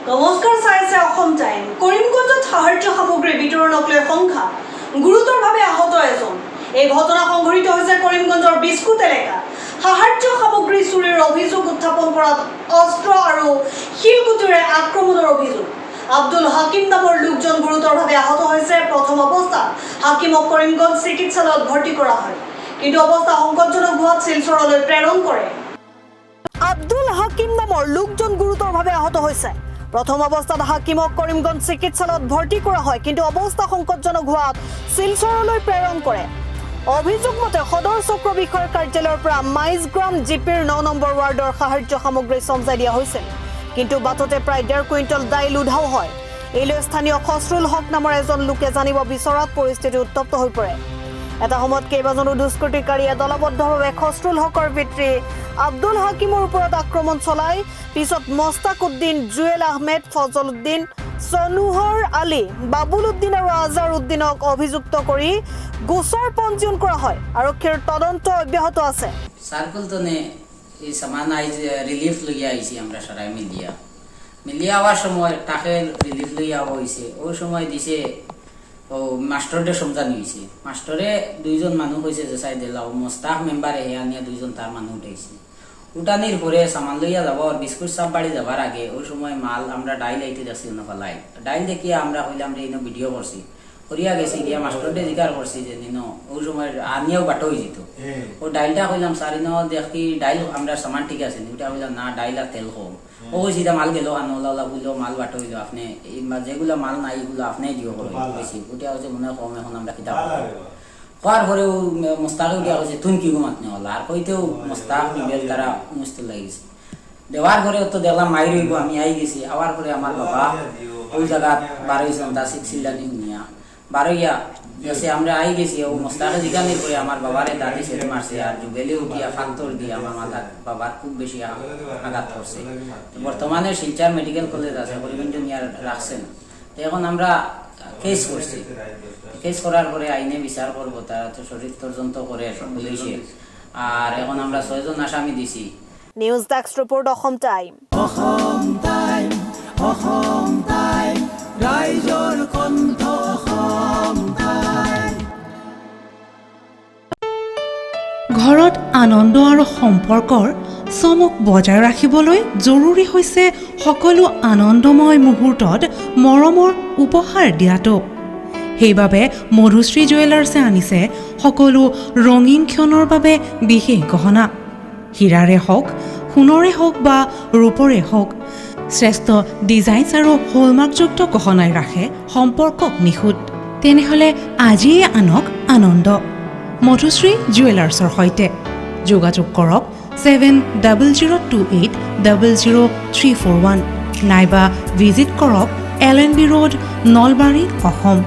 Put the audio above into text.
নমস্কাৰ চাইছে অসম টাইম। কৰিমগঞ্জত সাহায্য সামগ্ৰী বিতৰণক লৈ সংখ্যা গুৰুতৰভাৱে আহত এজন। এই ঘটনা সংঘটিত হৈছে কৰিমগঞ্জৰ বিস্কুট এলেকা। সাহায্য সামগ্ৰী চুৰিৰ অভিযোগ উত্থাপন কৰাত অস্ত্ৰ আৰু শিলগুটিৰে আক্ৰমণৰ অভিযোগ। আব্দুল হাকিম নামৰ লোকজন গুৰুতৰভাৱে আহত হৈছে। প্ৰথম অৱস্থাত হাকিমক কৰিমগঞ্জ চিকিৎসালয়ত ভৰ্তি কৰা হয়, কিন্তু অৱস্থা সংকটজনক হোৱাত শিলচৰলৈ প্ৰেৰণ কৰে। আব্দুল হাকিম নামৰ লোকজন গুৰুতৰভাৱে আহত হৈছে। প্ৰথম অৱস্থাত হাকিমক কৰিমগঞ্জ চিকিৎসালয়ত ভৰ্তি কৰা হয়, কিন্তু অৱস্থা সংকটজনক হোৱাত শিলচৰলৈ প্ৰেৰণ কৰে। অভিযোগ মতে সদৰ চক্ৰ বিষয়াৰ কাৰ্যালয়ৰ পৰা মাইজগ্ৰাম জিপিৰ 9 নম্বৰ ৱাৰ্ডৰ সাহায্য সামগ্ৰী চমজাই দিয়া হৈছিল, কিন্তু বাটতে প্ৰায় 1.5 কুইণ্টল দাইল উধাও হয়। এই লৈ স্থানীয় খছৰুল হক নামৰ এজন লোকে জানিব বিচৰাত পৰিস্থিতি উত্তপ্ত হৈ পৰে। এটা সময়ত কেইবাজনো দুষ্কৃতিকাৰীয়ে দলবদ্ধভাৱে খছৰুল হকৰ পিতৃ আব্দুল হাকিমৰ ওপৰত আক্ৰমণ চলাই পিছত মস্তাক উদ্দিন, জুৱেল আহমেদ, ফজল উদ্দিন, সনুহৰ আলী, বাবুল উদ্দিন আৰু আজহাৰ উদ্দিনক অভিযুক্ত কৰি গোচৰ পঞ্জীয়ন কৰা হয়। আৰক্ষীৰ তদন্ত অব্যাহত আছে। সার্কুল তো নে এই সামান আইজ রিলিফ লইয়া আইছি আমরা সবাই মিলিয়া আওয়ার সময় তাকে রিলিফ লইয়া হইছে। ওই সময় দিছে ও মাস্টারকে সমজানি হইছে। মাস্টারে দুইজন মানুষ হইছে যে সাইড দিলাও মোস্তাক মেম্বারে হে আনিয়া দুইজন তার মানুষ উঠাইছে। উঠানির পরে সামান লইয়া যাব আর বিস্কুট সাপ বাড়ি যাবার আগে ওই সময় মাল আমরা ডাইল আইতে যাচ্ছি না ফলাই ডাইল দেখিয়া আমরা হইলাম রে ইনো ভিডিও করছি করিয়া গেছি গিয়া মাস্টারকে জিজ্ঞাসা করছি যে নিনো ওই সময় আনিয়াও বাটো হয়ে যেত। ও ডাইলটা কইলাম স্যার ইনো দেখি ডাইল আমরা সামান ঠিক আছে ওটা কইলাম না ডাইল আর তেল কম। ও সিধা মাল গেল আনোলা বুঝলো মাল বাটো হইলো আপনি যেগুলো মাল নাই এগুলো আপনি দিও বেশি ওটা হচ্ছে মনে কম এখন আমরা কিতাব হওয়ার পরেও মোস্তাকে উঠিয়া হয়েছে তুমি কি ঘুমাতনি হল আর কইতেও মোস্তাক বিবেল তারা মুস্তিল লাগিয়েছে। দেওয়ার পরে তো দেখলাম মাই রইব আমি আই গেছি। আওয়ার পরে আমার বাবা ওই জায়গা বারোইছেন তা শিখছিলানি নিয়া বারোইয়া গেছে আমরা আই গেছি। ও মোস্তাকে জিজ্ঞাসা করে আমার বাবারে দাদি ছেড়ে মারছে আর জুবেলে উঠিয়া ফান্তর দিয়ে আমার মাথা বাবার খুব বেশি আঘাত করছে। বর্তমানে শিলচর মেডিকেল কলেজ আছে করিমগঞ্জ নিয়ে রাখছেন। এখন আমরা কেস করছি। কেস করার পরে আইনে বিচার করবো, তারা তো শরীর তর্জন্ত করে পুলিশে। আর এখন আমরা 6 জন আসামি দিছি। News desk report Assam time. Assam time, Assam time, ৰাইজৰ কণ্ঠ অসম টাইম। ঘৰত আনন্দ আৰু সম্পৰ্কৰ চমক বজাই ৰাখিবলৈ জৰুৰী হৈছে সকলো আনন্দময় মুহূৰ্তত মৰমৰ উপহাৰ দিয়াটো। সেইবাবে মধুশ্ৰী জুৱেলাৰ্ছে আনিছে সকলো ৰঙীন ক্ষণৰ বাবে বিশেষ গহনা। হীৰাৰে হওক, সোণৰে হওক বা ৰূপৰে হওক, শ্ৰেষ্ঠ ডিজাইনছ আৰু হলমাৰ্কযুক্ত গহনাই ৰাখে সম্পৰ্কক নিখুঁত। তেনেহ'লে আজিয়ে আনক আনন্দ মধুশ্ৰী জুৱেলাৰ্ছৰ সৈতে। যোগাযোগ কৰক 7028000341 নাইবা ভিজিট কৰক LNB ৰোড, নলবাৰী, অসম।